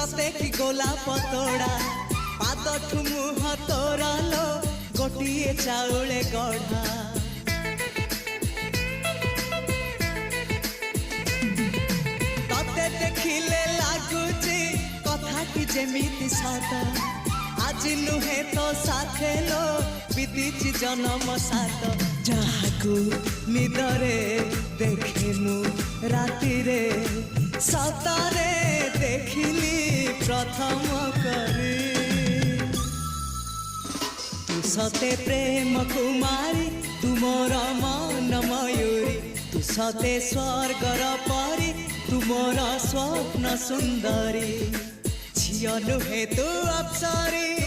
सते कि गोलाप तोड़ा पादठु मुह तोरा लो गोटिए चाउले गढ़ा तते देखिले लागुची कथाटी जेमिति सत आज नुहे तो साथे लो विदिची जन्म सात जहाकू निदरे देखिनु राति रे सतारे देखिली प्रथम करी तू सते प्रेम कुमारी तुमर मन मयूरी तू सते स्वर्गर परी तुमर स्वप्न सुंदरी झियो नुहे तू अप्सरी।